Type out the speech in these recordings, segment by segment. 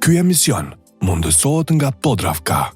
Ky emision mundësohet nga Podravka.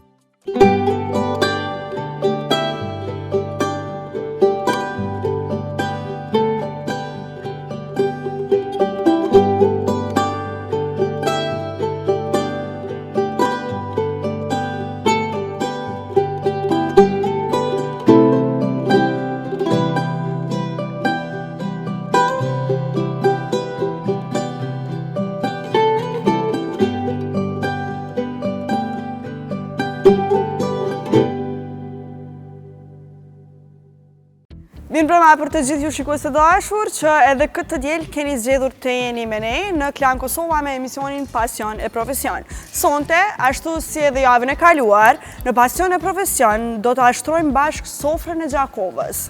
Mirë mbrëma për të gjithë ju shikues të dashur që edhe këtë diel keni zgjedhur të jeni me ne në Klan Kosova me emisionin Pasion e Profesion. Sonte, ashtu si edhe javën e kaluar, në Pasion e Profesion do të ashtrojmë bashkë sofrën e Gjakovës.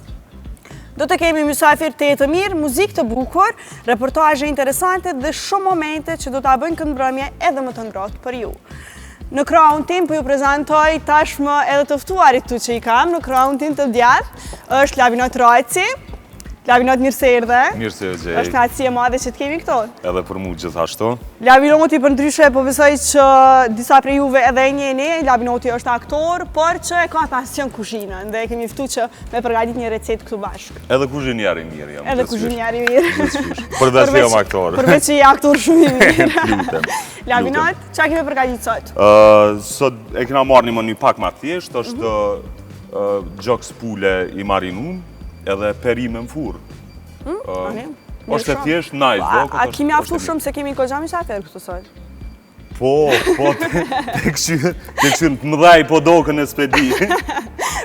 Do të kemi mysafir të mirë, muzikë të bukur, reportazhe interesante dhe shumë momente që do ta bëjnë këtë mbrëmje edhe më të ngrohtë për ju. Në krahun tim po ju prezantoj tashmë edhe të ftuarit tu që i kam, në krahun tim të djathtë, është Lavinot Rajci. Lavinot, mirë se erdhe. Mirë se gjej. Është kënaqësi e madhe që të kemi këto. Edhe për mua gjithashtu. Lavinoti për ndryshe po besoj që disa prej juve edhe e njeni, Lavinoti është aktor, por që e ka pasion kuzhinën dhe kemi ftuar që me përgatit një recetë këtu bashkë. Edhe kuzhinier i mirë jam. Edhe kuzhinier i mirë. Përveç se jam aktor. Përveç që je aktor shumë i mirë. Lutem. Lavinot, çfarë kemi përgatitur sot? Sot e kena marrë një mënyrë pak më thjeshtë, është gjoks pule i marinum edhe perime në furr. Është e thjeshtë, nice. A kemi aftuar shumë se kemi goxha mysafir këtu sot? Po, tek këshyën të mëdhaj po dokën e spedi.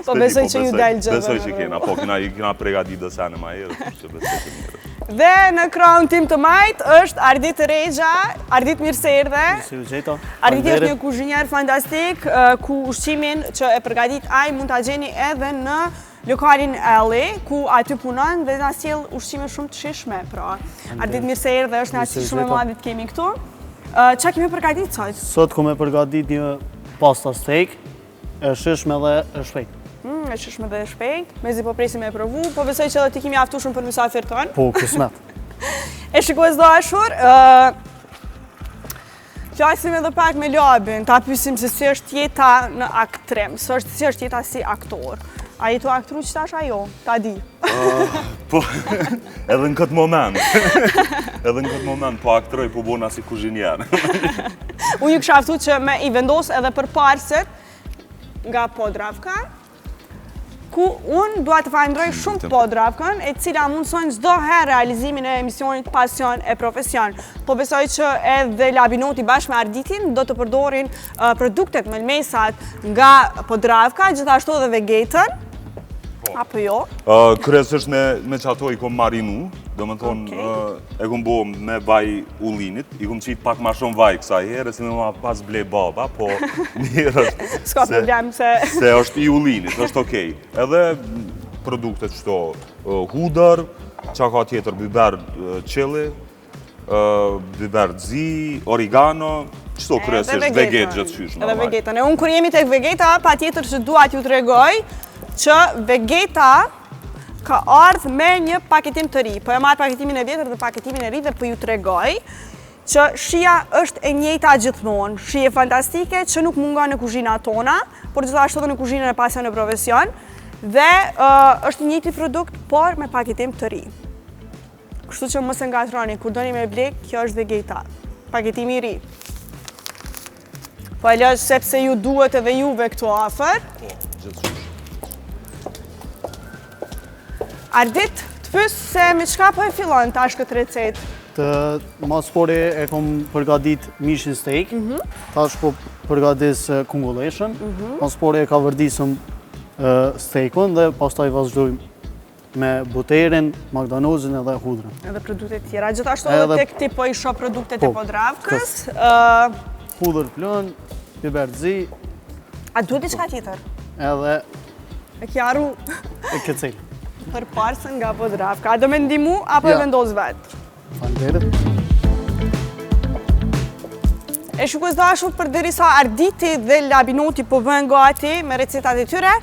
Po besoj që ju dalë gjë. Besoj që kena, po kena përgatitur sene ma herë, që besoj që mirë. Dhe në krahun tim të majtë është Ardit Rexha. Ardit, mirë se erdhe. Mirë se u gjeta. Ardit është një kuzhinier fantastik, ku ushqimin që e përgatit ai mund ta gjeni edhe në lokalin Elli, ku aty punon dhe na sjell ushqime shumë të shijshme, pra. Ardit, mirë se erdhe, është kënaqësi shumë e madhe të kemi këtu. Çfarë kemi përgatitur sot? Sot kemi përgatitur një pasta steak, e shijshme dhe e shpejtë. E shijshme dhe e shpejtë. Mezi po presim me provu, po besoj që edhe ti kemi aftuar shumë për mysafir ton. Po, kismet. E shikues dashur, flasim edhe pak me Labin, ta pyesim se si është jeta në aktrim, si është jeta si aktor. A jetu aktru që tash ajo, ta di? Po, edhe në këtë moment. Edhe në këtë moment po aktroj, po bona si kuzhinier. Unë ju kisha aftu që me i vendos edhe për parset nga Podravka, ku unë dua të falenderoj shumë Podravkën, e cila mundson çdo herë realizimin e emisionit Pasion e Profesion. Po besoj që edhe Labinoti bashkë me Arditin do të përdorin produktet melmesat nga Podravka, gjithashtu edhe Vegetën. Apo jo? Kryesisht me çato i kom marinu, domethënë e kom bo me vaj ullinit, i kom qit pak ma shumë vaj kësaj herë, si më pas ble baba, po mirë është. S'ka problem se është i ullinit, është okej. Edhe produktet qëto hudër, qa ka tjetër biber qili, biber zi, origano, qëto kryesisht veget gjithë qyshme. Edhe vegetën. Unë kur jemi tek vegeta, pa tjetër që dua t'ju tregoj që Vegeta ka ardhë me një paketim të ri. Po e marrë paketimin e vjetër dhe paketimin e ri dhe po ju tregoj që shija është e njëjta gjithmonë. Shije fantastike që nuk mungon në kuzhinat tona, por gjithashtu edhe në kuzhinën e Pasion e Profesion. Dhe është një njëjti produkt, por me paketim të ri. Kështu që mos e ngatroni, kur doni me blek, kjo është Vegeta. Paketimi i ri. Po e lësh sepse ju duhet edhe juve këtu afër. Ardit, të pyes se me çka po e fillon tash këtë recetë? Mas pore e kom përgatit mishin steak, tash po përgatis kungulleshën, mas pore e ka vërdisëm steakun dhe pastaj vazhdojmë me buterin, magdanozin edhe hudrën. Edhe produktet tjera, gjithashtu edhe tek ti po i shoh produktet e Podravkës. Hudër plën, biber zi. A duhet diçka tjetër? Edhe e kjaru e kecel. Për parsën nga Podravka. A do me ndimu apo e vendos vetë? Faleminderit. E shikues dashur, përderisa Arditi dhe Labinoti po bëhen gati me recetat e tyre,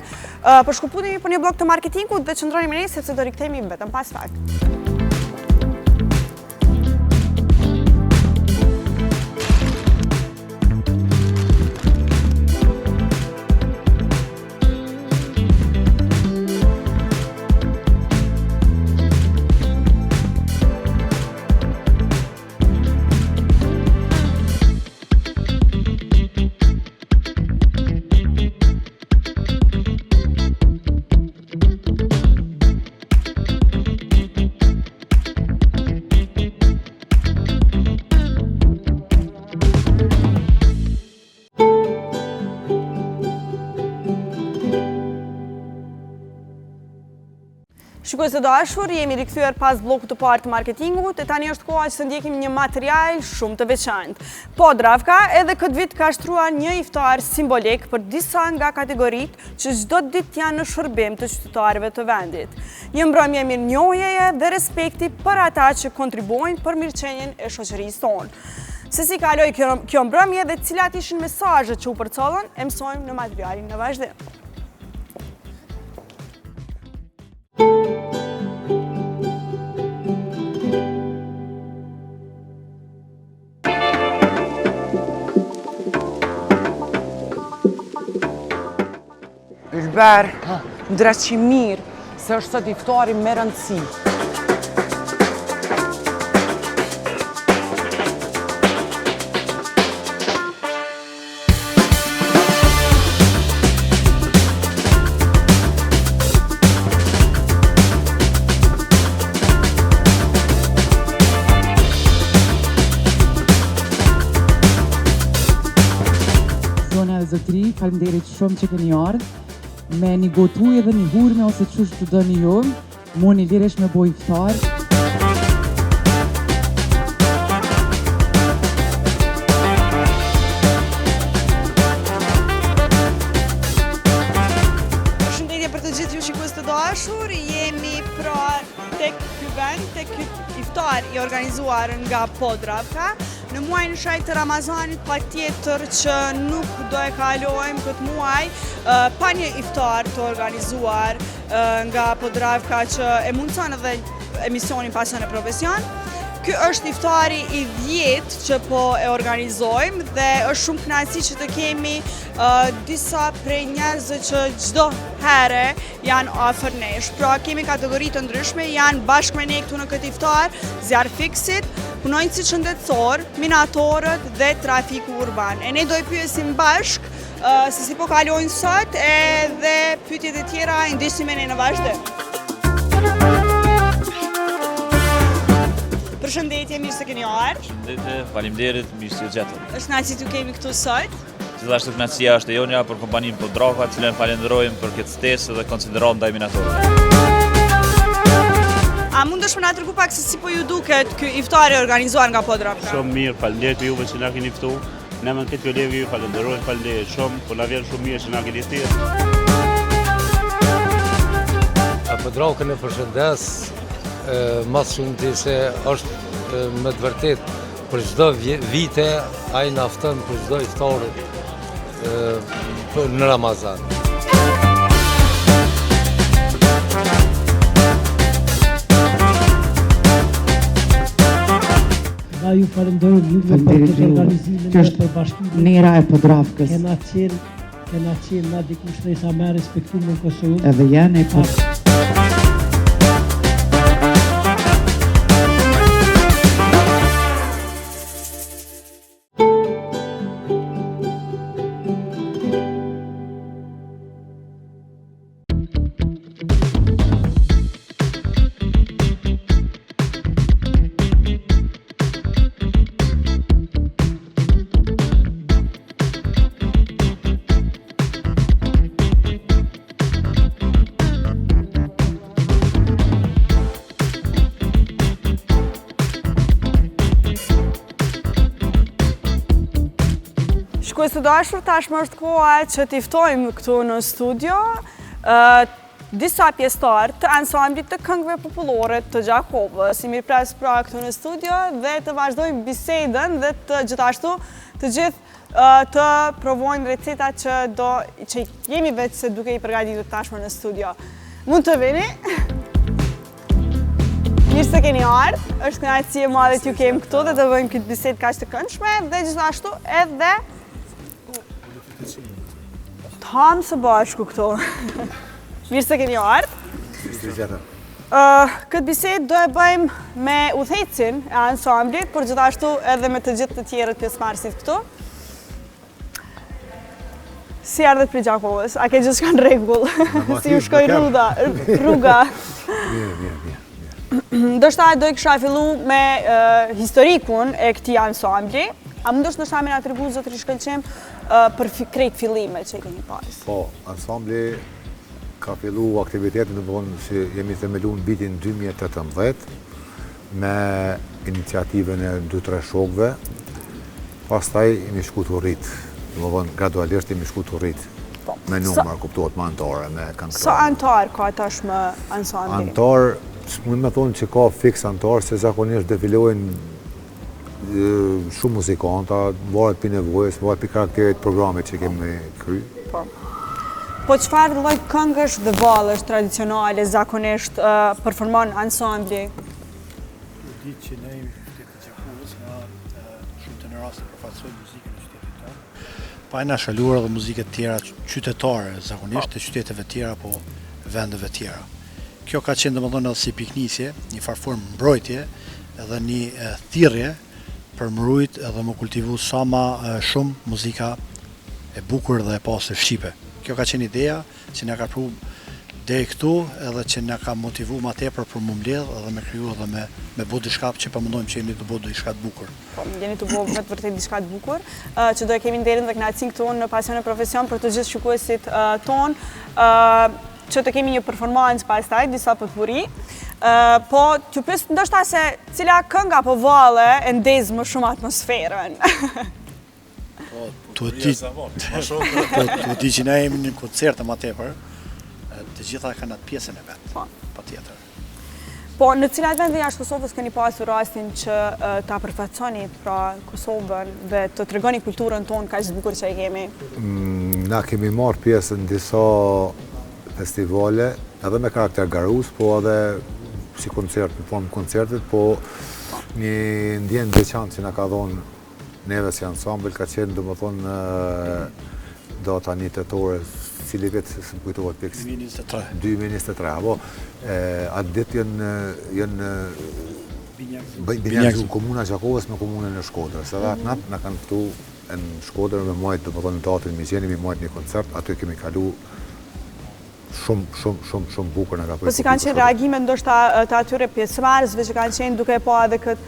përshkuputemi për një blok të marketingut dhe qëndroni me ne sepse do rikthehemi vetëm pas pak. Shikues të dashur, jemi rikthyer pas bllokut të parë të marketingut e tani është koha që të ndjekim një material shumë të veçantë. Podravka edhe këtë vit ka shtruar një iftar simbolik për disa nga kategoritë që çdo ditë janë në shërbim të qytetarëve të vendit. Një mbrëmje mirënjohjeje dhe respekti për ata që kontribuojnë për mirëqenien e shoqërisë tonë. Se si kaloi kjo mbrëmje dhe cilat ishin mesazhet që u përcollën, e mësojmë në materialin në vazhdim. Ylber, ndra që mirë, se është sot iftari me rëndësi. Zona e zotëri, faleminderit shumë që keni ardhur. Me një gotuj edhe një hurme ose qush të dëni ju, mu një liresh me boj iftar. Përshëndetje për të gjithë ju shikues të dashur, jemi pra tek ky vend, tek ky iftar i organizuar nga Podravka. Në muajin shaj të Ramazanit patjetër që nuk do e kalojmë këtë muaj pa një iftar të organizuar nga Podravka që e mundson edhe emisionin Pasion e Profesion. Ky është iftari i 10 që po e organizojmë dhe është shumë kënaqësi që të kemi disa prej njerëzve që çdo herë janë afër nesh. Pra kemi kategori të ndryshme, janë bashkë me ne këtu në këtë iftar, zjarfiksit, punonjësit shëndetësor, minatorët dhe trafiku urban. E ne do i pyesim bashkë se si po kalojnë sot edhe pyetjet e tjera i ndiqni me ne në vazhdim. Përshëndetje, mirë se keni ardhur. Përshëndetje, faleminderit, mirë se gjetëm. Është kënaqësi t'ju kemi këtu sot. Gjithashtu kënaqësia është e jonja për kompaninë Podravka, të cilën falenderojmë për këtë ftesë dhe konsideron ndaj minatorëve. A mundesh më na tregu pak se si po ju duket ky iftar i organizuar nga Podravka? Shumë mirë, faleminderit juve që na keni ftuar. Ne me këtë levi ju falenderojmë, faleminderit shumë, po na vjen shumë mirë që na keni thirrur. Podravkën e përshëndes, mas shumë të se është me të vërtet për çdo vite ai na fton për çdo iftar në Ramazan. Da ju falenderojmë juve për këtë organizimin e përbashkimit. Nera e Podravkës. Kena qenë na dikush sa më respektuar në Kosovë. Edhe janë e Shikues të dashur, tashmë është koha që t'i ftojmë këtu në studio disa pjesëtar të ansamblit të këngëve popullore të Gjakovës. Si mirëpres pra këtu në studio dhe të vazhdojmë bisedën dhe të gjithashtu të gjithë të provojnë recetat që jemi vetë se duke i përgatitur tashmë në studio. Mund të vini? Mirë se keni ardhur, është kënaqësi e madhe t'ju kemi këtu dhe të bëjmë këtë bisedë kaq të këndshme dhe gjithashtu edhe hamë së bashku këto. Mirë se keni ardhur. Këtë bisedë do e bëjmë me udhëhecin e ansamblit, por gjithashtu edhe me të gjithë të tjerët pjesëmarrësit këtu. Si ardhet për Gjakovës? A ke gjithçka në rregull? Si ju shkoi rruga? Mirë. Ndoshta do i kisha fillu me historikun e këtij ansambli. A mundosh ndoshta më na tregu zotëri Shkëlqem për krejt fillimet që keni pas? Po, ansambli ka fillu aktivitetin, do të thonë që jemi themeluar në vitin 2018 me iniciativën e 2-3 shokëve. Pastaj jemi shku të rrit, do të thonë gradualisht jemi shku të rrit. Me numër, kuptohet, me antare, me këngëtar. Sa antar ka tashmë ansambli? Antar, mund me thonë që ka fiks antar, se zakonisht defilojnë shumë muzikanta, varet për nevojës, varet për karakterit programit që kemi kry. Po çfarë lloj këngësh dhe vallësh tradicionale zakonisht performon ansambli? Di që ne jemi qytetit të Gjakovës, nga shumë të në raste përfaqësojmë muzikën e qytetit tonë. Pa e na shaluar edhe muzikët tjera qytetare, zakonisht të qyteteve tjera, po vendeve tjera. Kjo ka qenë domethënë edhe si piknisje, një farë formë mbrojtje, edhe një thirrje për mbrojt edhe më kultivu sa ma shumë muzika e bukur dhe e pastër shqipe. Kjo ka qenë ideja që na ka pru deri këtu, edhe që na ka motivu ma tepër për më mbledh edhe me kriju edhe me bu diçka që po mendojmë që jeni të bu diçka të bukur. Po, jeni të bu me të vërtet diçka të bukur, që do e kemi nderin dhe kënaqësinë këtu në Pasion e Profesion për të gjithë shikuesit tonë, që të kemi një performancë pastaj, disa potpuri. Po, t'ju pyes ndoshta se cila këngë apo valle e ndez më shumë atmosferën. Po, tu di që ne jemi në koncerte ma tepër, të gjitha kanë atë pjesën e vetë, patjetër. Po, në cilat vende jashtë Kosovës keni pasur rastin që ta përfaqësoni pra Kosovën dhe të tregoni kulturën tonë kaq të bukur që e kemi? Na kemi marrë pjesë në disa festivale, edhe me karakter garus, po edhe si koncert, në formë koncertit, po një ndjenë veçantë që na ka dhonë neve si ansambël, ka qenë domethënë data 1 tetore, cili vetë se më kujtohet pikës. 2023, apo atë ditë janë binjakë komuna Gjakovës me komunën e Shkodrës. Edhe atë natë na kanë ftu në Shkodrë me majtë, domethënë në teatrin Mizjeni, me majtë një koncert, aty kemi kalu shumë bukur na ka përshtypur. Po si kanë qenë reagime ndoshta të atyre pjesëmarrësve që kanë qenë duke po edhe këtë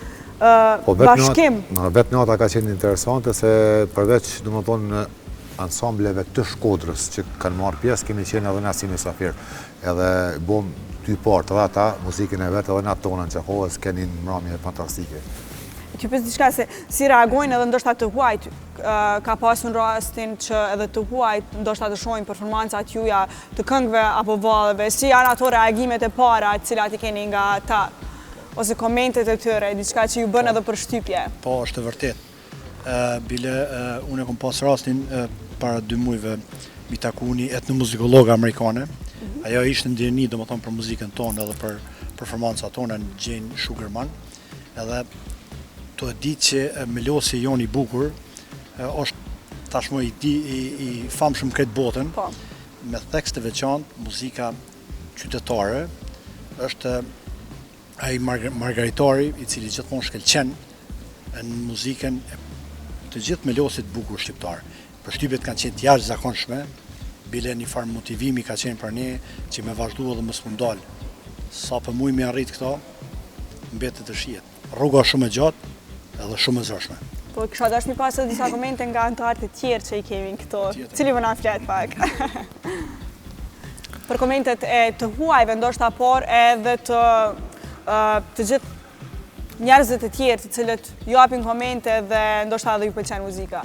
bashkim? Vetë nata ka qenë interesante se përveç domethënë ansambleve të Shkodrës që kanë marrë pjesë, kemi qenë edhe na si mysafir. Edhe bom dy partë, edhe ata muzikën e vetë edhe na tonë në Gjakovës keni një mramje fantastike. Që pyes diçka se si reagojnë edhe ndoshta të huajt, ka pasur rastin që edhe të huajt ndoshta të shohin performancat juaja të këngëve apo vallëve, si janë ato reagimet e para të cilat i keni nga ata, ose komentet e tyre, diçka që ju bën edhe përshtypje? Po, është e vërtet. Bile, unë e kom pas rastin para 2 muajve mi taku një etnomuzikolog amerikane. Ajo ishte ndjerni domethënë për muzikën tonë edhe për performancat tona në Jane Sugarman. Edhe to e ditë që melosi jon i bukur është tashmë i famshëm këtë botën, me tekste veçantë, muzika qytetare, është ai Margaritari i cili gjithmonë shkëlqen në muzikën e të gjithë melosit bukur shqiptar. Përshtypjet kanë qenë të jashtëzakonshme, bile një farë motivimi ka qenë për ne që me vazhdu edhe më s'mund dalë. Sa për muj me arrit këto, mbetet të shijet. Rruga shumë e gjatë edhe shumë e zërshme. Po kisha dashur mi pas edhe disa komente nga anëtarët e tjerë që i kemi këto, cili më na flet pak. Për komentet e të huajve ndoshta, por edhe të gjithë njerëzit e tjerë të cilët ju japin komente dhe ndoshta edhe ju pëlqen muzika.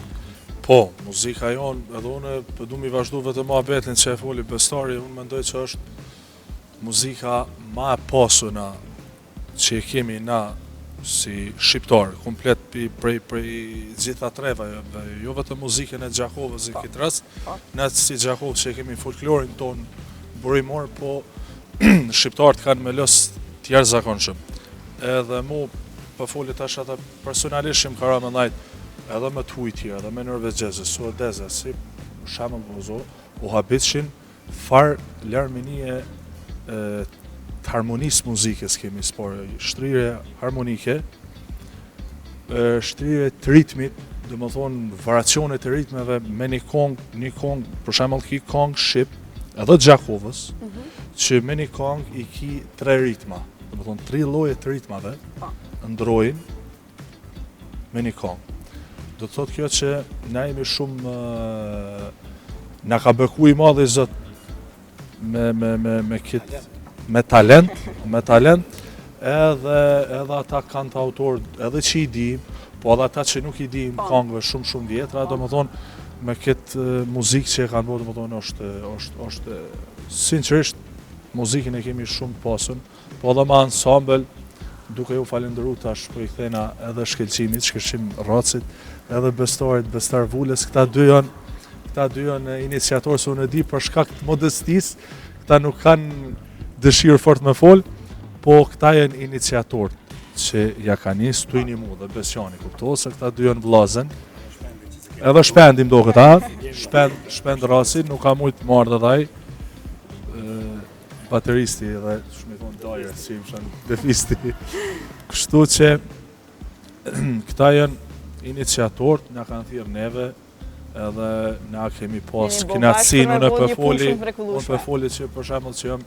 Po, muzika jonë, edhe unë po du mi vazhdu vetëm muhabetin që e foli Bestari, unë mendoj që është muzika ma e pasuna që e kemi na si shqiptar, komplet prej gjitha treva, jo vetëm muzikën e Gjakovës i këtë rast, ne si Gjakovës që e kemi folklorin tonë burimor, po shqiptarët kanë me lës tjerë zakonshëm. Edhe mu për foli tash ata personalisht që më kara me ndajt edhe me të hujtje, edhe me norvegjeze, suedeze, si shamën Bozo, u habitshin farë larminie të harmonisë muzikës kemi sporë, shtrire harmonike, shtrire të ritmit, dhe më thonë variacionet të ritmeve me një kong, për shemëll ki kong Shqip, edhe Gjakovës, që me një kong i ki 3 ritma, dhe më thonë 3 lloje të ritmave, ndrojnë me një kong. Do të thotë kjo që na jemi shumë, na ka beku i madhe i Zot me talent, edhe ata kantautor, edhe që i dim, po edhe ata që nuk i dim këngëve shumë vjetra, do më thonë, me këtë muzikë që e kanë bërë, do më thonë, është sinqerisht, muzikën e kemi shumë pasën, po edhe ma ensemble, duke ju falenderu tash po i kthena edhe Shkelqimit, Shkelqim Racit, edhe Bestarit, Bestar Vulles, këta dy janë iniciatorë se unë e di për shkak të modestisë, këta nuk kanë dëshirë fort me fol, po këta janë iniciatorë që ja kanë nisë tu inimu dhe Besjani kupto se këta dy janë vllazën. Edhe shpendim do këta, shpend Racit, nuk ka mujtë marrë dhe dhaj, bateristi dhe shumë i thonë dajer, si më shanë defisti. Kështu që këta janë iniciatorët, nga kanë thirë neve, edhe na kemi pas knatësin, unë për foli që për shembull që jam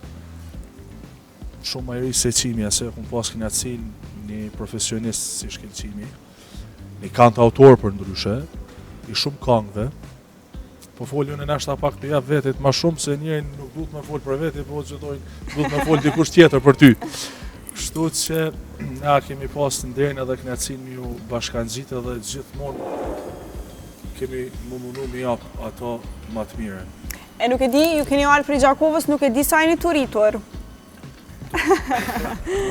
shumë më i ri se Qimi, se unë pas knatësin një profesionist si Shkelqimi, një kantautor për ndryshe, i shumë këngëve, po folju në nashta pak të jap vetit ma shumë se njërin nuk duhet me fol për veti, po që duhet me fol dikush tjetër për ty. Kështu që na kemi pas të nderin edhe knatësin ju bashkangjitë dhe gjithmonë kemi mundu me jap ato më të mire. E nuk e di, ju keni alë për i Gjakovës, nuk e di sa jeni të rritur.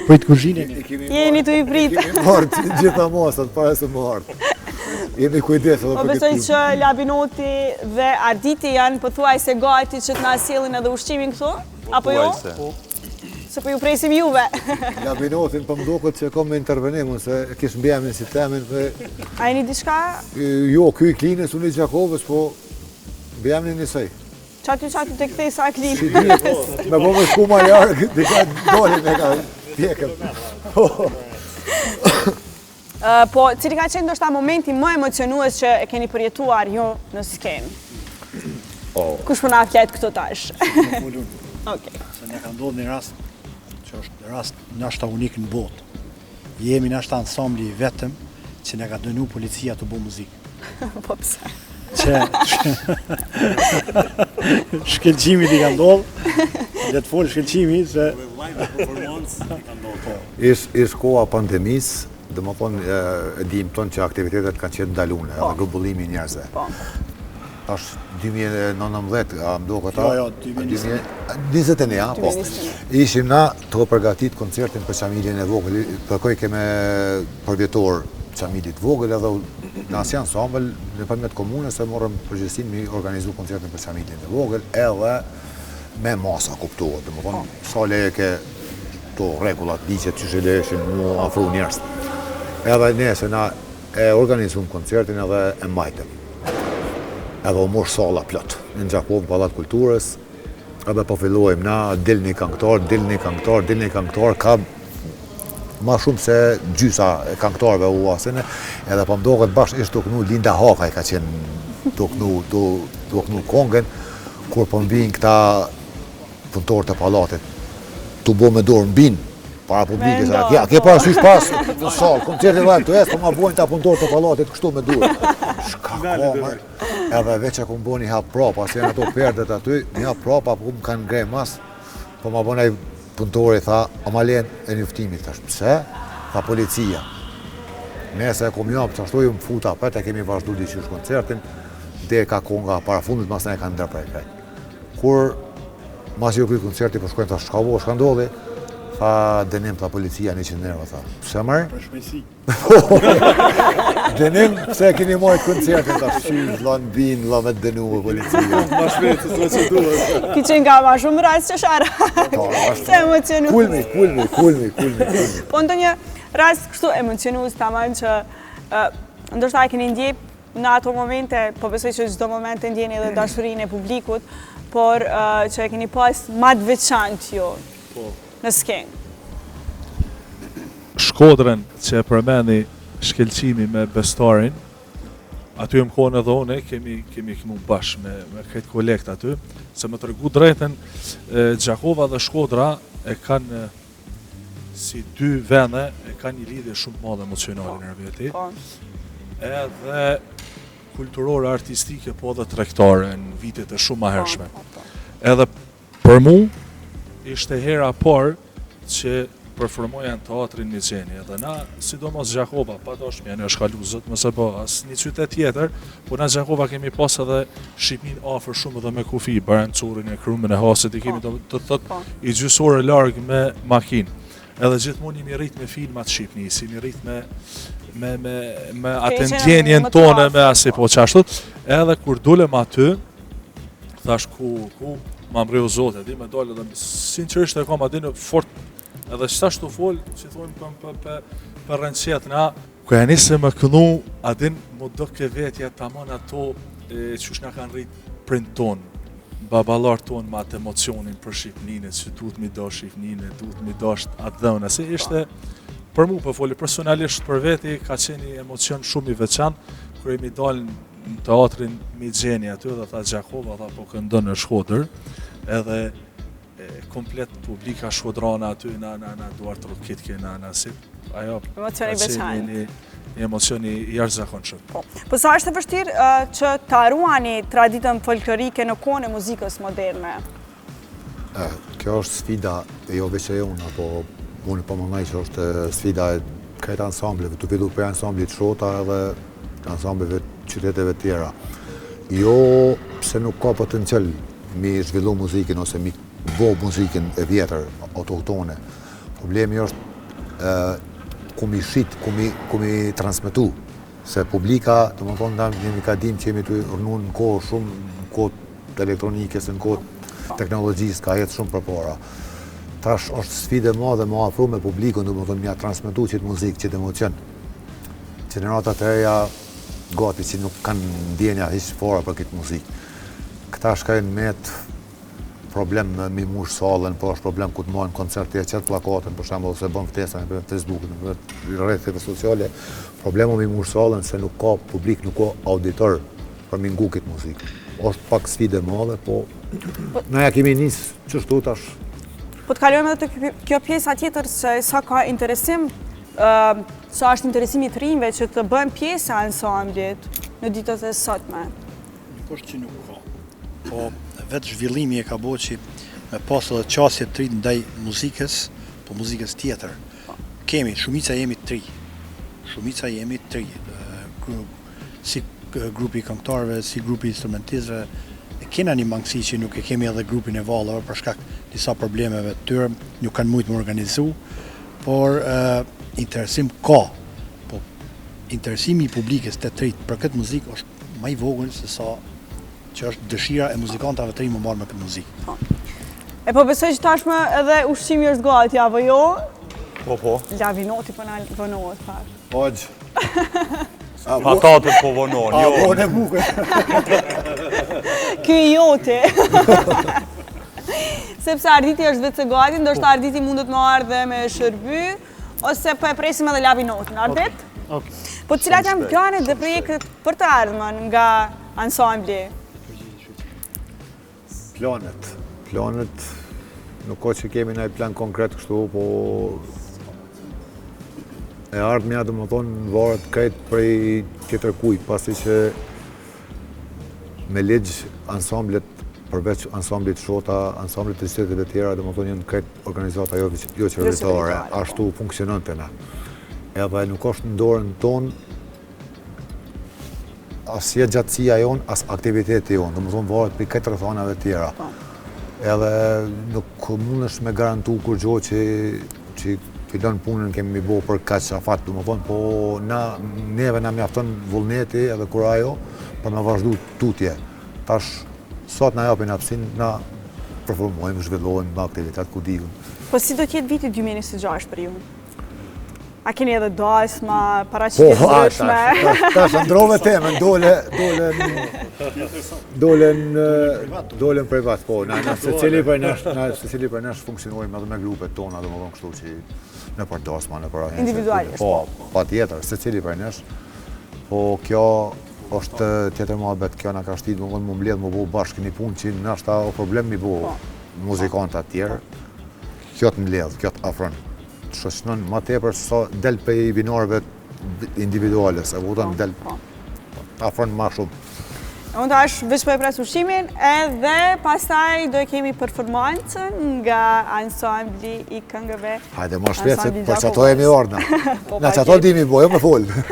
Prit kuzhinën. Jeni të i prit. Kemi marrë gjitha mosat, para se marrë. Jemi kujdes edhe po për këtë besoj që Labinoti dhe Arditi janë pothuajse gati që të na sjellin edhe ushqimin këtu, apo jo? Se po ju presim juve. Labinotin po mduket se kam me intervenim, se kish mbjemnin si temin. A jeni diçka? Jo, ky i Klinës, unë i Gjakovës, po mbjemnin njësej. Qatu të kthej sa Klinë. Si djetë, me po me shku ma jarë, dika doli me ka pjekëm. Po, cili ka qenë ndoshta momenti më emocionues që e keni përjetuar ju në skenë? Kush përna flet këto tash? Se ne ka ndodhur një rast, që është rast nashta unik në botë. Jemi nashta ansambli vetëm që ne ka dënu policia të bëjë muzikë. Po pse? Shkelqimi t'i ka ndodhë, dhe të folë Shkelqimi se... Ish koha pandemisë, dhe më thonë, e dim tonë që aktivitetet kanë qenë ndalune, edhe grubullimi njerëzve. Tash 2019, a mdo këta? Jo, 2021, po. Ishim na të përgatit koncertin për familjen e vogël, përkoj keme përvjetor familit vogël edhe në asë ansambël, në përmet komunës e morëm përgjësin me organizu koncertin për familjen e vogël, edhe me masa kuptohet, dhe më thonë, sa leje ke to regullat, liqet që shileshin mu afru njerës. Edhe nese na e organizum koncertin edhe e majtëm. Edhe u mosh sala plot, në Gjakovë, Pallat Kulturës, edhe po fillojmë na, dilni këngëtar, ka ma shumë se gjysa e këngëtarëve u asene, edhe po mdoket bashkë ishtë tuknu Linda Hakaj ka qenë tuknu kongen, kur po mbin këta punëtorë të pallatit, tu bo me dorë mbin, para publikës, ke parasysh pas në salë, koncerti vajtë të esë, po ma bojnë ta punëtorë të pallatit kështu me dorë. Shka komër, edhe veç e ku më bo një hap prapa, se janë ato perdet aty, një hap prapa, po më kanë ngrej mas, po ma bonaj punëtori, tha, a ma len e njëftimit, thash, pse? Tha policia. Nese e kom japë, që ashtu ju më futa apet, e kemi vazhdu diqysh koncertin, dhe ka konga para fundit, mas ne e kanë ndërprej krejt. Kur, mas ju këtë koncerti, po shkojnë, tha, shka vo, shka ndodhi, tha, dënim tha policia 100 euro, tha, pse mërë? Për shmejsi. Dënim, pse keni majtë koncertin, tha, shyz, la në bin, la me të dënu e policia. Ma shmetë, të që duhet. Ki qenë nga ma shumë rast që shara. Se emocionu. Kulmi. Po ndonjë rast kështu emocionus tamam që ndoshta e keni ndjep në ato momente, po besoj që çdo moment e ndjeni edhe dashurinë e publikut, por që e keni pas ma të veçantë ju në skenë. Shkodrën që e përmeni Shkelqimi me Bestarin, aty më kone edhe une, kemi kënu bashkë me këtë kolekt aty, se me të regu drejten, Gjakova dhe Shkodra e kanë si dy vene, e kanë një lidhje shumë madhe emocionale në veti, edhe kulturore, artistike, po edhe tregtare në vitet e shumë ma hershme. Edhe Për mu, ishte hera parë që performoja në teatrin Mixheni, edhe na, sidomos Gjakova, pa dashmi, janë është kalu zot, mëse po, as një qytet tjetër, po na Gjakova kemi pas edhe Shqipnin afër shumë edhe me kufi, Barancurin e Krumën e Hasit, i kemi të thot i gjysore larg me makinë. Edhe gjithmonë jemi rrit me filmat Shqipnis, jemi rrit me atë ndjenjen tonë me asi po qashtu, edhe kur dolem aty, thash ku ma mbreu zote, di me dalë edhe sinqerisht e kam aty në fort, edhe qëta fol, që thonë për rënqet na, ku e nisë me kënu, adin më do ke vetja tamon ato që shna kanë rrit prind tonë, babalar tonë me atë emocionin për Shqipninë, që duhet mi do Shqipninë, duhet mi do atë dhënë, se ishte, për mu për foli personalisht për veti, ka qeni emocion shumë i veçantë, kër e mi dalë në teatrin Mixheni aty dhe tha Gjakova, tha po këndon në Shkodër, edhe komplet publika shkodrana aty na duart rokitke na si ajo emocioni veçantë. Një emocioni i jashtëzakonshëm. Po sa është e vështirë që ta ruani traditën folklorike në kohën e muzikës moderne? Kjo është sfida jo veç e unë, apo unë po mendoj që është sfida e këtyre ansambleve, të fillu për ansamblit Shota edhe ansambleve qyteteve tjera. Jo pse nuk ka potencial mi zhvillu muzikën ose mi bo muzikën e vjetër, autohtone. Problemi është ku mi shit, ku mi transmetu. Se publika, të më thonë, jemi ka dim që jemi të rënu në kohë shumë, në kohë të elektronikës, në kohë teknologjisë, ka jetë shumë përpara. Tash është sfide madhe më afru me publikun, të më thonë, mja transmetu qitë muzikë, qitë emocion. Generatat e reja gati që nuk kanë ndjenja hiç fora për këtë muzikë. Këta shkajnë met problem me mi mush sallën, po është problem ku të mojnë koncerte e qëtë plakatën, për shembull, ose bën ftesa në Facebook, në rrjetet sociale, problemi mi mush sallën se nuk ka publik, nuk ka auditor për mi ngu këtë muzikë. Është pak sfide madhe, po na ja kemi nisë çështu tash. Po të kalojmë edhe të kjo pjesa tjetër se sa ka interesim, sa është interesimi të rinjve që të bëjmë pjesë e ansamblit në ditët e sotme. Nuk është që nuk ka, po vetë zhvillimi e ka bo që me pas edhe qasje të rritë ndaj muzikës, po muzikës tjetër. Kemi, shumica jemi të tri. Si grupi këngëtarëve, si grupi instrumentistëve, kena një mangësi që nuk e kemi edhe grupin e vallave për shkak disa problemeve të tyre, nuk kanë mujtë më organizu, por interesim ka. Po interesimi i publikës të trit për këtë muzikë është më i vogël se sa që është dëshira e muzikantave të rinj më marrë me këtë muzikë. E po besoj që tashmë edhe ushqimi është gati, apo jo? Po. Lavinoti po na vonohet thash. Hoxh. Patatët po vonon, jo. Po në buke. Ky i joti. Sepse arditi është vetë gati, ndoshta arditi mundet më ardhe me shërby, ose po e presim edhe lavinotin, ardit? Po cilat janë planet dhe projektet për të ardhmen nga ansambli? Planet, nuk ka që kemi nëjë plan konkret kështu, po e ardhmja dhe më thonë varet krejt prej tjetër kujt, pasi që me ligjë ansamblet, përveç ansamblit Shota, ansamblit të qyteteve tjera, dhe më thonë janë krejt organizata jo qeveritare, ashtu funksionon të na. Edhe nuk është në dorën tonë, asje gjatësia jonë, as aktiviteti jonë, dhe më thonë varet për këtë rëthanave tjera. Edhe nuk mundesh me garantu kur gjohë që fillon punën kemi bo për kaq afat, dhe më thonë, po neve na mjafton vullneti edhe kur ajo për me vazhdu tutje. Tash, sot na japin hapësin, na performojmë, zhvillohemi me aktivitet ku diun. Po si do t'jetë viti 2026 për ju? A keni edhe dasma, paraqitësishme? Tash ndrove temën, dolen privat, po, secili për nesh funksionojmë edhe me grupet tona, dhe më thonë kështu që në për dasma, në për ahenqe. Individualisht. Po, pa tjetër, secili për nesh, po kjo është tjetër muhabet, kjo na ka shtit, më mbledh më bo bashkë një punë që nashta o problem mi bo muzikantat tjerë, kjo të mbledh, kjo të afron. Shoqënon ma tepër sa del për binarëve individuale, se votën del afron ma shumë. Unë tash veç po e pres ushqimin edhe pastaj do e kemi performancën nga ansambli i këngëve. Hajde, ma shpet, se për që ato jemi orna. Në që ato dimi bojo me folë.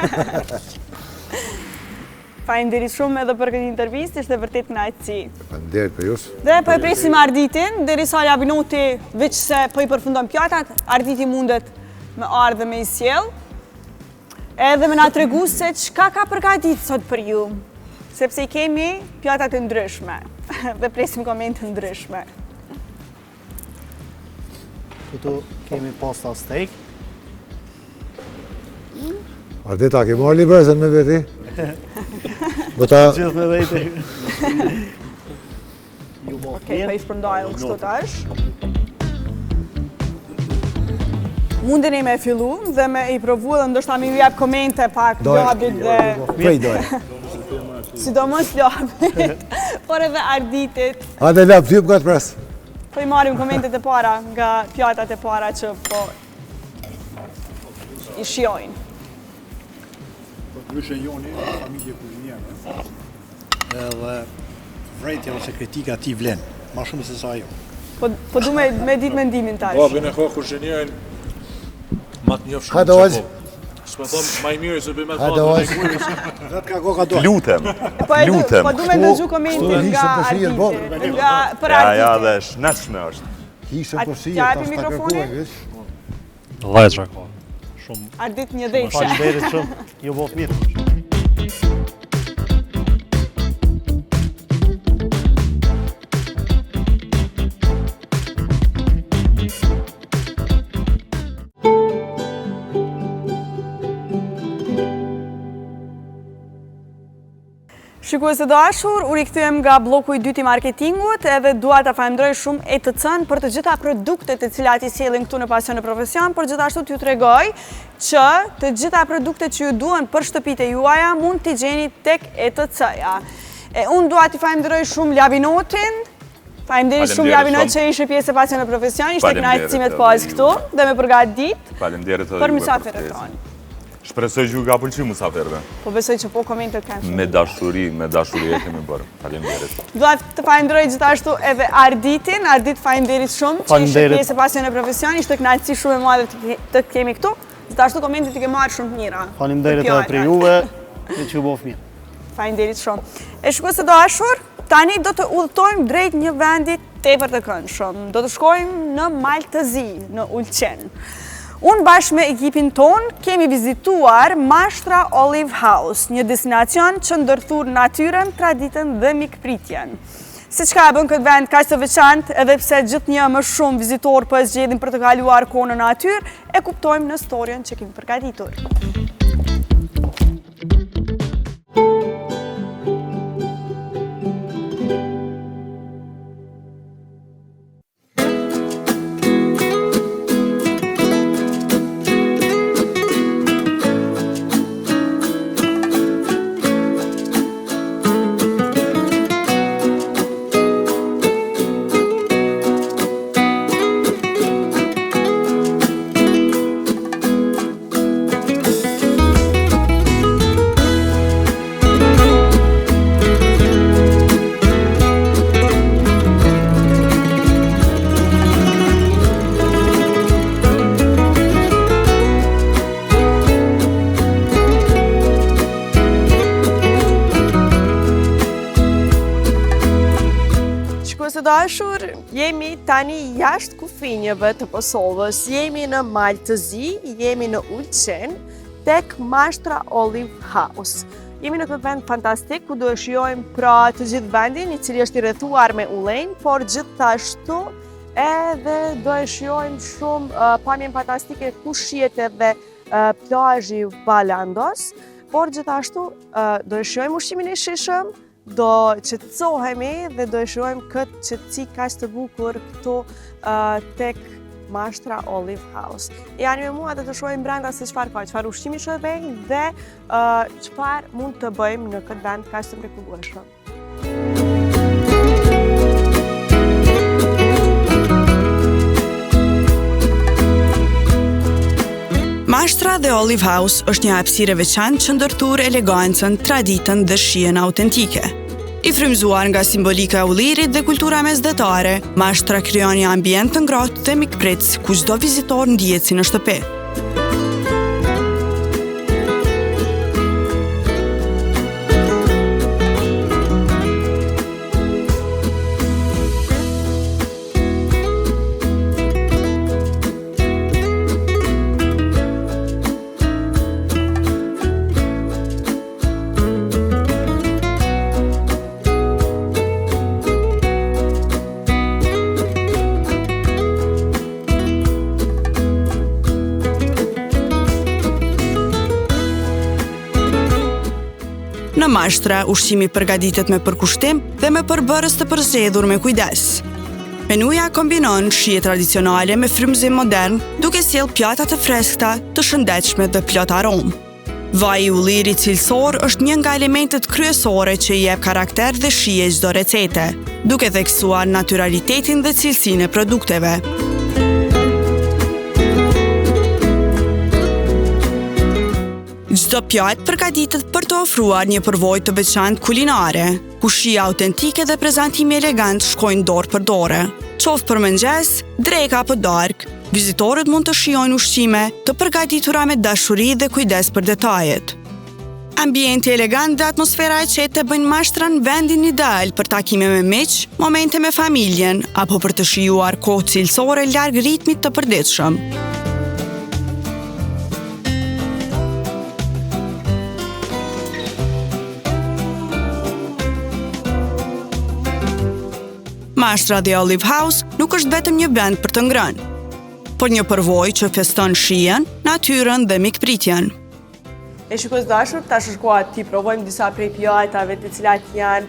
Faleminderit shumë edhe për këtë intervistë, ishte vërtet kënaqësi. Faleminderit për jus. Dhe po e presim Arditin, derisa Labinoti veç se po i përfundon pjatat, Arditi mundet me ardhe me i sjell. Edhe me na tregu se çka ka përgatitur sot për ju. Sepse i kemi pjatat të ndryshme dhe presim komente të ndryshme. Këtu kemi pasta steak. Ardita, ke marrë librezën me veti? Gjithë me veti. Okej, po i shpërndajmë kështu tash. Mundeni me fillu dhe me i provu dhe ndoshta mi jap komente pak Labit dhe... Prej dojë. Sidomos Labit, por edhe Arditit. Hajde Lab, ty më ka të pres. Po i marrim komentet e para nga pjatat e para që po i shijojnë. Ndryshe Joni, familje kuzhinierë, edhe vrejtja ose kritika ti vlen, ma shumë se sa jo. Po du me ditë mendimin tash. Babin e ka kuzhinierin ma të njofë shumë. Hajde ojë. S'me thonë maj mirë se për me Hajde ojë. Vetë ka koka dojë. Lutem. Po du me ndëgju komentin nga Arditi. Nga për Arditin. Ja dhe shnetshme është. Hishëm për shije, Qapi ta shta mikrofonin? kërkuaj, vish. Lajtra ka. Shumë. Ardit një dhejshe. Faleminderit shumë, ju bof mirë. Shikues të dashur, u rikthyem nga bloku i dytë i marketingut edhe dua ta falenderoj shumë ETC-n për të gjitha produktet e cilat i sjellin këtu në Pasion e Profesion, por gjithashtu t'ju tregoj që të gjitha produktet që ju duhen për shtëpitë juaja mund t'i gjeni tek ETC-ja. Unë dua t'i falenderoj shumë Labinotin. Faleminderit shumë Labinot që ishe pjesë e Pasion e Profesion, ishte kënaqësi me të pas këtu dhe me përgatit për mysafirët tonë. Shpresoj që ju ka pëlqyer mysafirëve. Po besoj që po komentet kanë shumë. Me dashuri e kemi bërë. Faleminderit. Dua të falenderoj gjithashtu edhe Arditin. Ardit, faleminderit shumë që ishe pjesë e Pasion e Profesion, ishte kënaqësi shumë e madhe të kemi këtu. Gjithashtu komentet i ke marrë shumë të mira. Faleminderit edhe për juve, që ju bof mirë. Faleminderit shumë. E shikues të dashur, tani do të udhëtojmë drejt një vendi tepër të këndshëm. Do të shkojmë në Maltëzi, në Ulqen. Unë bashkë me ekipin ton kemi vizituar Mashtra Olive House, një destinacion që ndërthur natyren, traditën dhe mikpritjen. Se çka e bën këtë vend kaq të veçantë, edhe pse gjithnjë më shumë vizitorë po e zgjedhin për të kaluar kohën në natyrë, e kuptojmë në storien që kemi përgatitur. Të dashur, jemi tani jashtë kufinjeve të Kosovës, jemi në Maltëzi, jemi në Ulqen, tek Mashtra Olive House. Jemi në këtë vend fantastik, ku do e shijojmë pra të gjithë vendin, i cili është i rrethuar me ullënj, por gjithashtu edhe do e shijojmë shumë pamjen fantastike ku shihet edhe plazhi Valandos, por gjithashtu do e shijojmë ushqimin e shijshëm, do qetësohemi dhe do e shohim këtë qetësi kaq të bukur këtu tek Mashtra Olive House. Jani me mua dhe të shohim brenda se çfarë ka, çfarë ushqimi shërbejnë dhe çfarë mund të bëjmë në këtë vend kaq të mrekullueshëm. Mashtra dhe Olive House është një hapësirë e veçantë që ndërthur elegancën, traditën dhe shijen autentike. I frymzuar nga simbolika e ullirit dhe kultura mesdhetare, mashtra krijon një ambient të ngrohtë dhe mikpritës ku çdo vizitor ndihet si në shtëpi. Në mashtra, ushqimi përgatitet me përkushtim dhe me përbërës të përzgjedhur me kujdes. Menuja kombinon shije tradicionale me frymëzim modern, duke sjellë pjata të freskëta, të shëndetshme dhe plot aromë. Vaji i ullirit cilësor është një nga elementet kryesore që i jep karakter dhe shije çdo recete, duke theksuar natyralitetin dhe cilësinë e produkteve. Çdo pjatë përgatitet për të ofruar një përvojë të veçantë kulinare, ku shija autentike dhe prezantimi elegant shkojnë dorë për dorë. Qoftë për mëngjes, dreka apo darkë, vizitorët mund të shijojnë ushqime të përgatitura me dashuri dhe kujdes për detajet. Ambienti elegant dhe atmosfera e qetë bëjnë mashtran vendin ideal për takime me miq, momente me familjen, apo për të shijuar kohë cilësore larg ritmit të përditshëm. Mashtra The Olive House nuk është vetëm një vend për të ngrënë, por një përvojë që feston shijen, natyrën dhe mikpritjen. E shikues dashur, tash është koha ti provojmë disa prej pjatave të cilat janë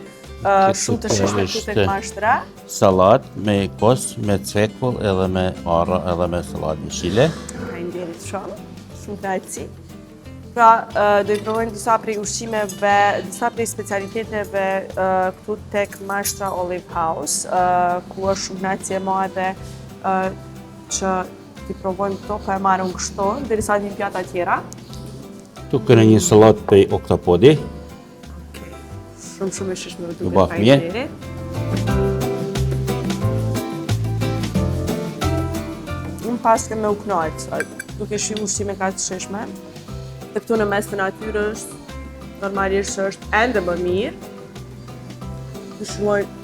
shumë të shishme këtu tek mashtra. Salat me kos, me cekull, edhe me arra, edhe me salat mishile. Faleminderit shumë, shumë kënaqësi. Pra, do i provojmë disa prej ushqimeve, disa prej specialiteteve këtu tek mashtra Olive House, ku është shumë kënaqësi e madhe që ti provojmë këto, pa e marrëm kështu, derisa një pjata tjera. Tu kërë një salat prej oktapodi. Shumë e shishme më duket, faleminderit. Unë pas ke me u kënaqë, duke shijuar ushqime kaq të shishme. Dhe këtu në mes të natyrës, normalisht është ende më mirë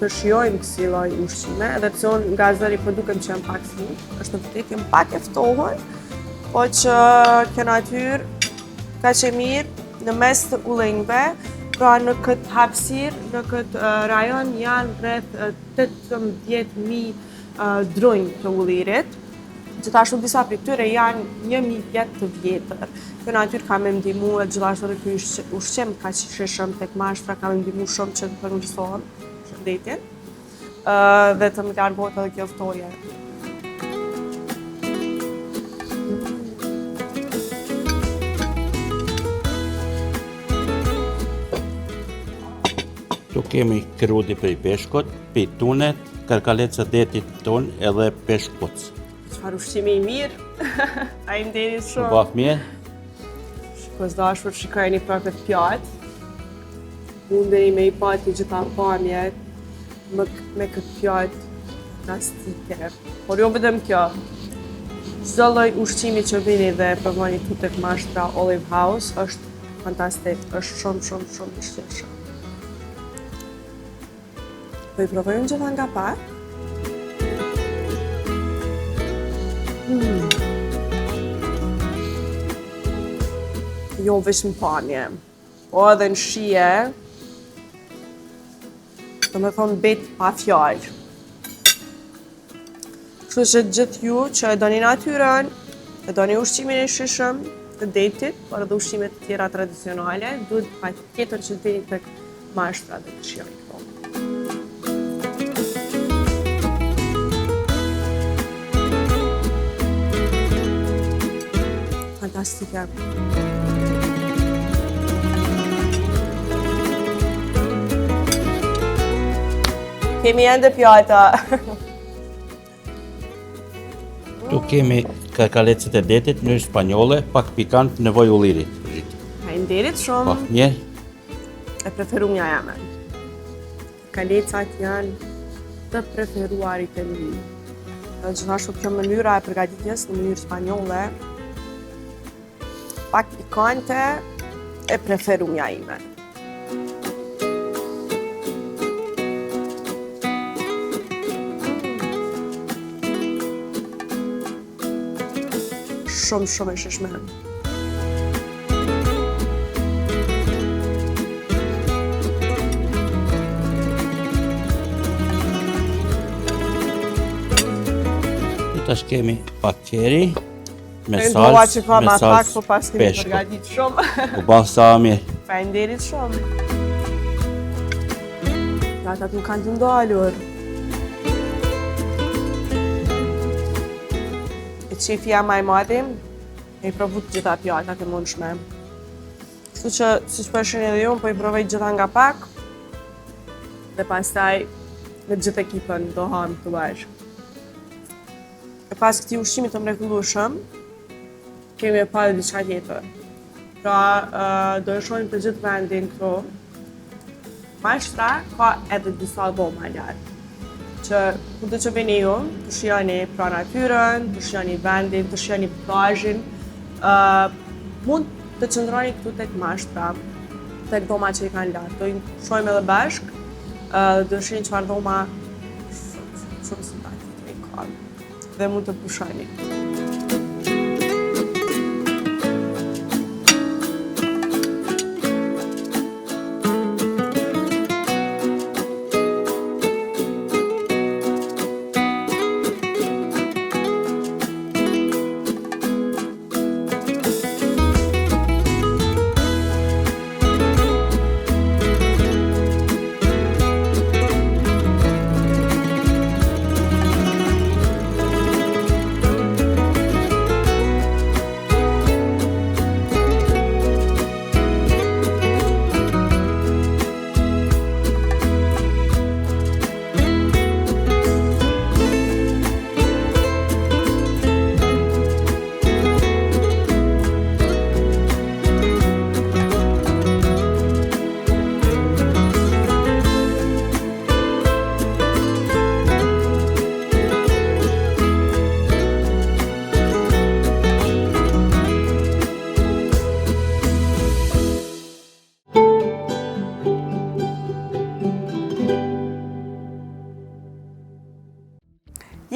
të shijojmë kësi lloj ushqime, edhe pse unë nga zëri po dukem që jam pak fëmijë, është në vërtetë jam pak e ftohur, po që kjo natyrë kaq e mirë në mes të ullinjve, pra në këtë hapësirë, në këtë rajon janë rreth 18.000 drunj të ullirit. Gjithashtu disa prej tyre janë 1.000 vjet të vjetër. Kjo natyrë ka më ndihmu e gjithashtu edhe ky ushqim kaq i shishëm tek mashtra ka më ndihmu shumë që të përmirësohem shëndetin dhe të më largohet edhe kjo ftohje. Tu kemi krudi prej peshkut, prej tunet, karkalecë detit ton edhe peshkuc. Çfarë ushqimi i mirë. Faleminderit shumë. Baf mirë. Shikues dashur, shikojeni pra këtë pjatë. Mundeni me i pati gjitha pamjet me këtë pjatë fantastike. Por jo vetëm kjo. Çdo lloj ushqimi që vini dhe provoni këtu tek mashtra Olive House është fantastik, është shumë i shijshëm. Po i provojmë gjitha nga pak. Jo vetëm pamje, po edhe në shije, do me thonë bet pa fjalë. Kështu që gjithë ju që e doni natyrën, e doni ushqimin e shishëm të detit, por edhe ushqimet të tjera tradicionale, duhet patjetër që të vini tek mashtra dhe të shijoni këto. Fantastike. Kemi ende pjata. Tu kemi karkalecët e detit në spanjolle, pak pikant, nevojë ullirit. Faleminderit shumë. Baf mirë. E preferuar jame. kalecat janë të preferuarit e mi. Gjithashtu kjo mënyra e përgatitjes në mënyrë spanjolle, pak pikante, e preferumja ime. Shumë e shishme. Tash kemi pak qeri, me Dova që pa ma pak, salcë po pas kemi peshku. përgatit shumë. U bën sa mirë. Faleminderit shumë. Gatat nuk kanë të ndalur. E qefja ma i madhim, e i provu të gjitha pjatat e mundshme. Kështu që, si që përshën edhe unë, po i provej gjitha nga pak, dhe pastaj me gjithë ekipën do ham të bashkë. E pas këtij ushqimit të mrekullueshëm, kemi e pa dhe diçka tjetër. Pra, do e shohim të gjithë vendin këtu. Mashtra ka edhe disa dhoma lartë, që kudo që vini ju, të shijoni pra natyrën, të shijoni vendin, të shijoni plazhin, mund të qëndroni këtu tek mashtra, tek dhoma që i kanë lartë. Do i shohim edhe bashkë, do shihni çfarë dhoma shumë simpatike i kanë dhe mund të pushoni.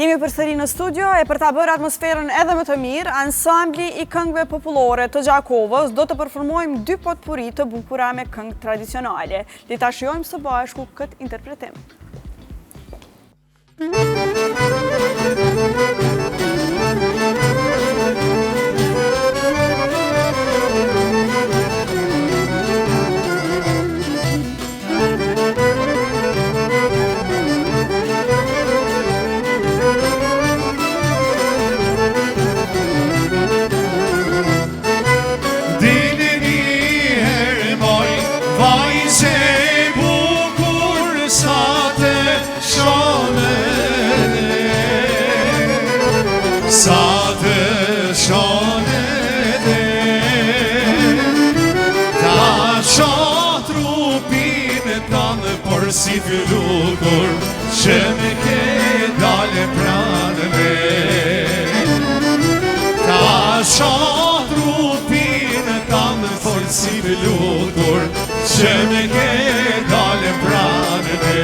Jemi përsëri në studio e për ta bërë atmosferën edhe më të mirë, ansambli i këngëve popullore të Gjakovës do të performojmë 2 potpuri të bukura me këngë tradicionale. Le ta shijojmë së bashku këtë interpretim. Sa të shone dhe ta shoh trupin tanë, por si flutur që me ke dale pranë me. Ta shoh trupin tanë, por si flutur që me ke dale pranë me.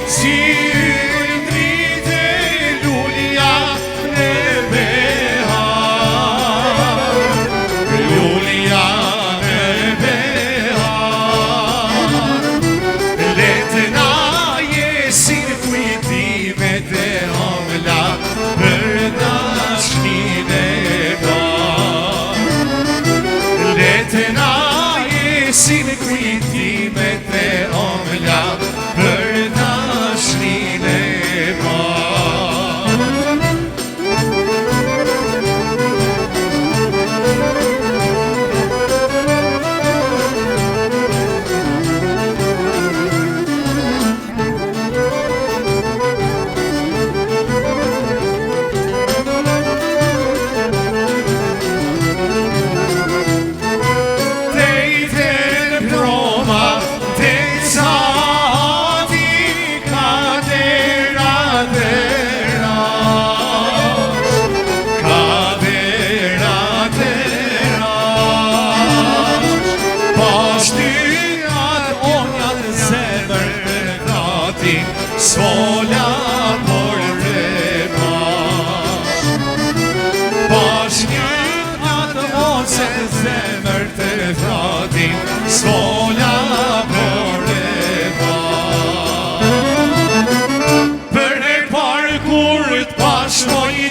Si ydri të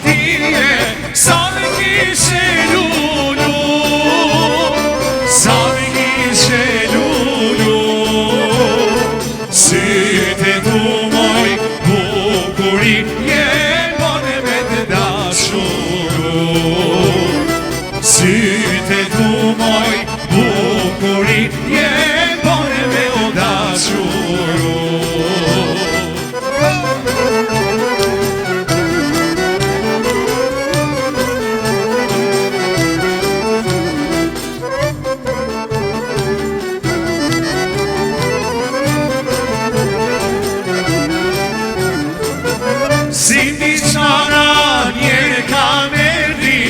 dije sa me kishe lulu, sa me kishe lulu. Sytë tu moj bukuri jebone me të dashuru. Sytë tu moj bukuri jebone me të dashuru. Si një qara njerë ka merdi,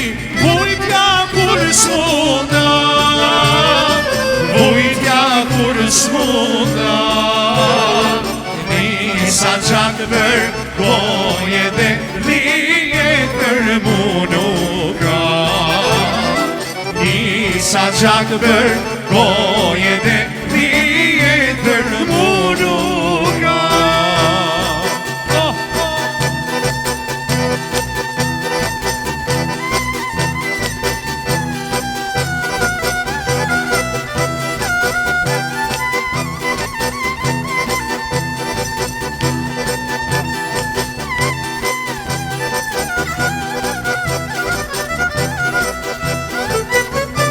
vujtja kur smunda, vujtja kur smunda. Nisa qak bër goje dhe lije kër munuka. Nisa qak bër goje dhe lije kër munuka.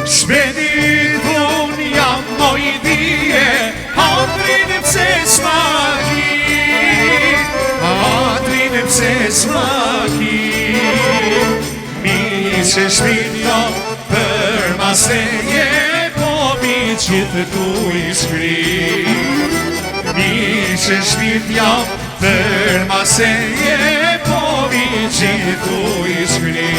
Shpedit unë jam moj dije, atrin pse smaki, atrin pse smaki. Mi që shpin jam për maseje, po mi qitë tu i shkri. Mi që shpin jam për maseje, po mi qitë tu i shkri.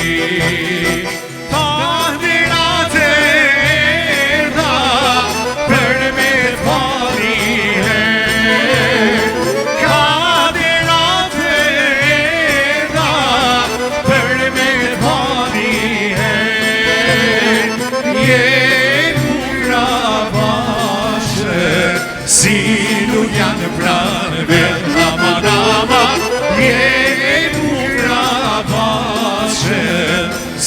Si lujan pranëve, aman aman, jemura pashe.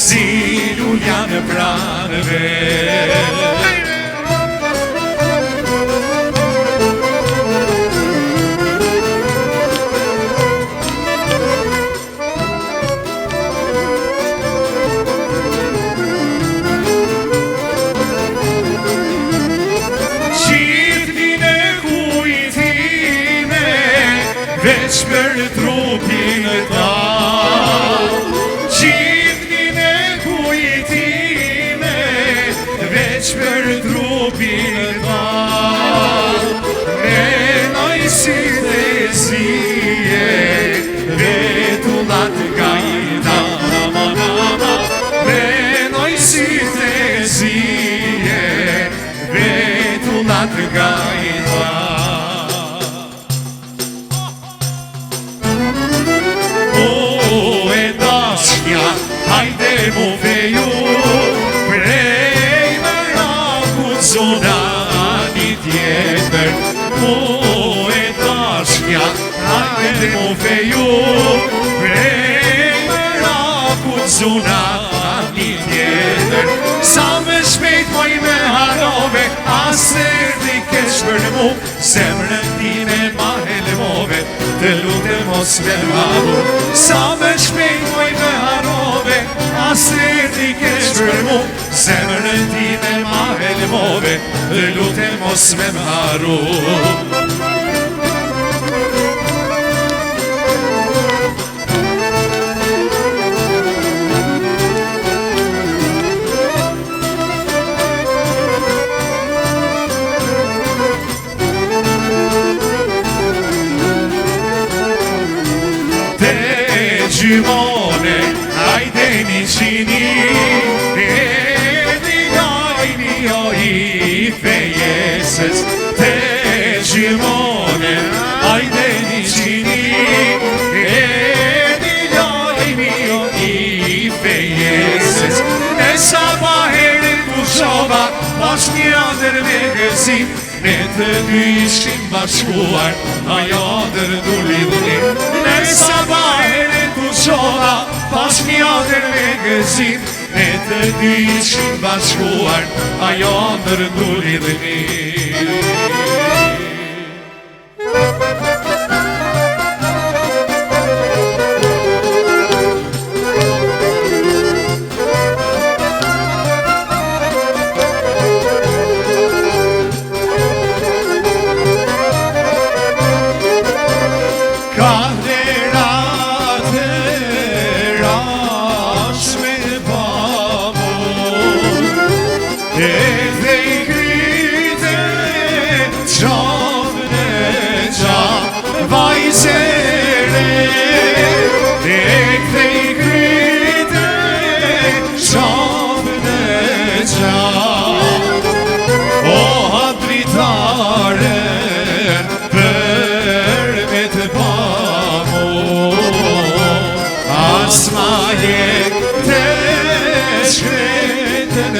Si lujan pranëve. Veç për trupin ta, gjithnin e kujtime, veç për trupin ta. Menoj si dhe zije, vetullat gajta, menoj si dhe zije, vetullat gajta. Hajde mu veju, prej më rakut zona një tjetër. O e dashja, hajde mu veju, prej më rakut zona një tjetër. Sa më shpejt moj me harove, asër t'i kesh për mu, zemrën time ma helmove, të lutem mos me haru. Sa më shpejt moj me harove, asër t'i kesh për mu, zemrën time ma helmove, të lutem mos me haru. Gjymone, hajde një qini, e di gajni o i fejesës. Te gjymone, hajde një qini, e di gajni o i fejesës. E sa pa herën kushova, pas një andër me gëzim, ne të dy ishim bashkuar, ajo ndër du lidhnim. Ne sa pa herën kushova, pas mjadër me gëzim, ne të dy ishim bashkuar, ajo ndër du lidhni.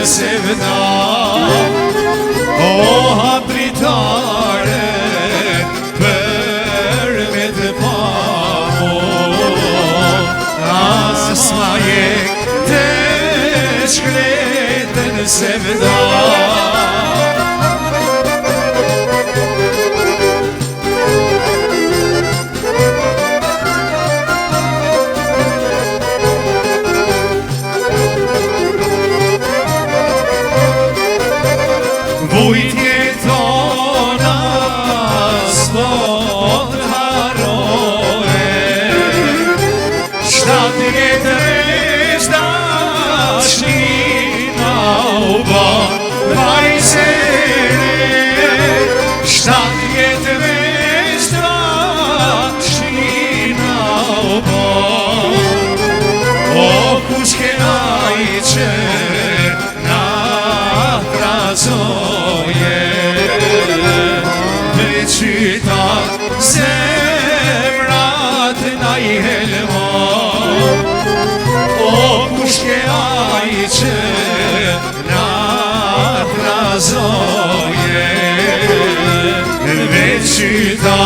Sevda, o habritare, për me të pamu, asma jek të shkretën sevda. Vujt jetona s'dot harroje, shtatë jetëresh dashnia u ban vajzere, shtatë jetëresh dashnia u ban, o kush kenaj që na trazoje, qyta zemrat na I helmon, o kush ke ai që na trazoje, me qyta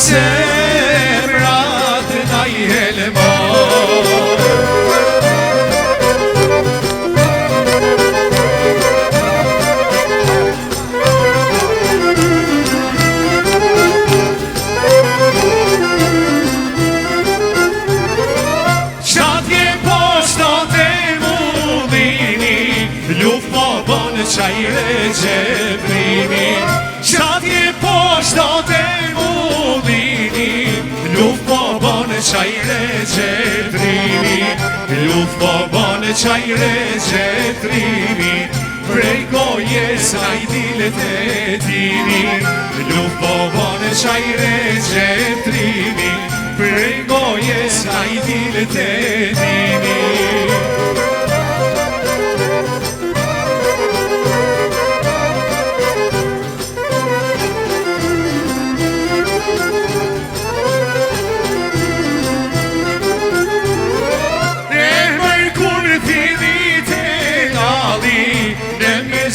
zemrat na I helmon. Qajre gjebrimi, qatje poshtot e mudini, luft po bon qajre gjebrimi, luft po bon qajre gjebrimi, prej gojes na I dilet e dini, luft po bon qajre gjebrimi, prej gojes na I dilet e dini.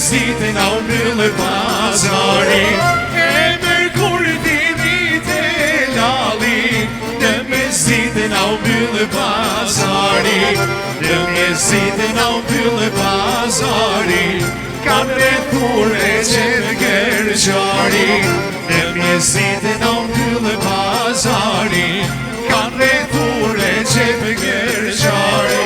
Zite na u mbyllë pazari, e mërkur dimit e lali, në mesite na u mbyllë pazari, në mesite na u mbyllë pazari, kam rethur e qenë gërgjari, në mesite na u mbyllë pazari, kam rethur e qenë gërgjari.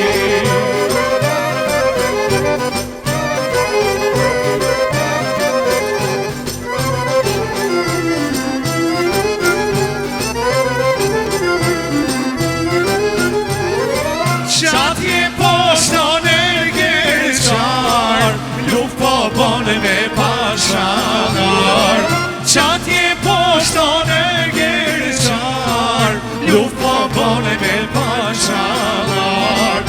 Me pashanar, qatje poshton e gërqar, luft po bone me pashanar,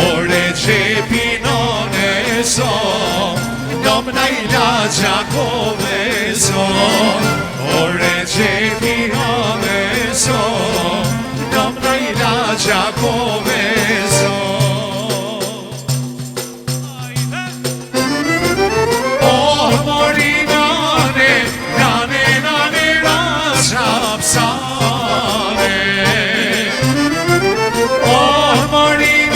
ore qepinon e son, nom na ila Gjakove son, ore qepinon e son, nom na ila Gjakove son. Sapsane, oh Marina.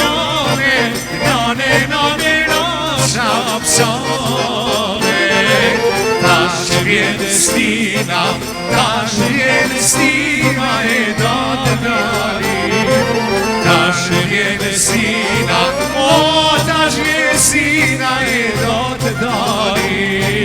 na mirasha psone. Tash vjen destina, tash vjen destina e datë ngarim. Tash vjen destina, o tash vjen destina e datë ngarim.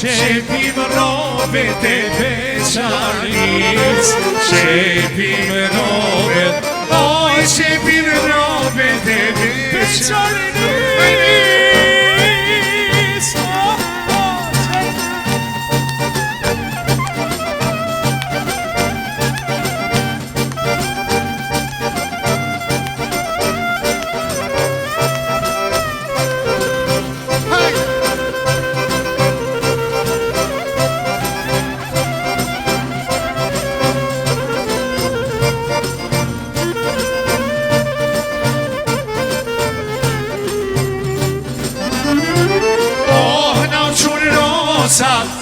Qepim robet e veçaris, qepim robet, oj qepim robet e veçaris.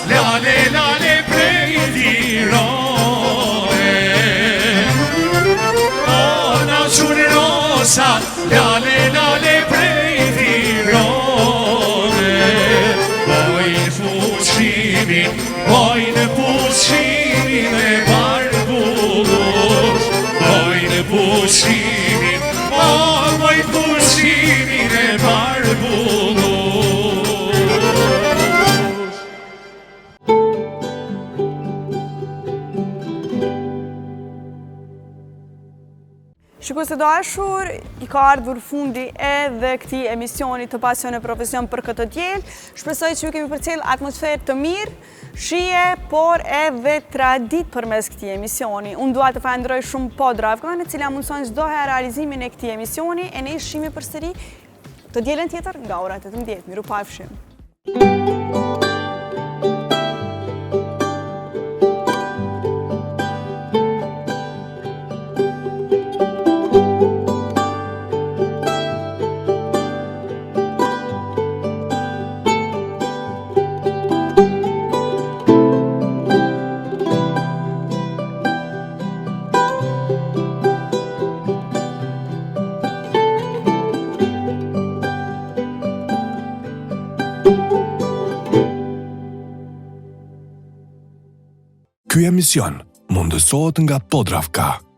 Lale, lale prej tirone. Oh, na qurë rosa, lale, lale prej tirone. Bojnë puqimin e barbullush. Bojnë puqimin, oh, bojnë puqimin e barbullush. Shikues të dashur, I ka ardhur fundi edhe këtij emisioni të Pasion e Profesion për këtë diel. Shpresoj që ju kemi përcjell atmosferë të mirë, shije, por edhe tradit përmes këtij emisioni. Unë dua të falenderoj shumë Podravkën, e cila mundson çdo herë realizimin e këtij emisioni, e ne shihemi përsëri të dielën tjetër nga ora 18. Mirupafshim. Ky emision mundësohet nga Podravka.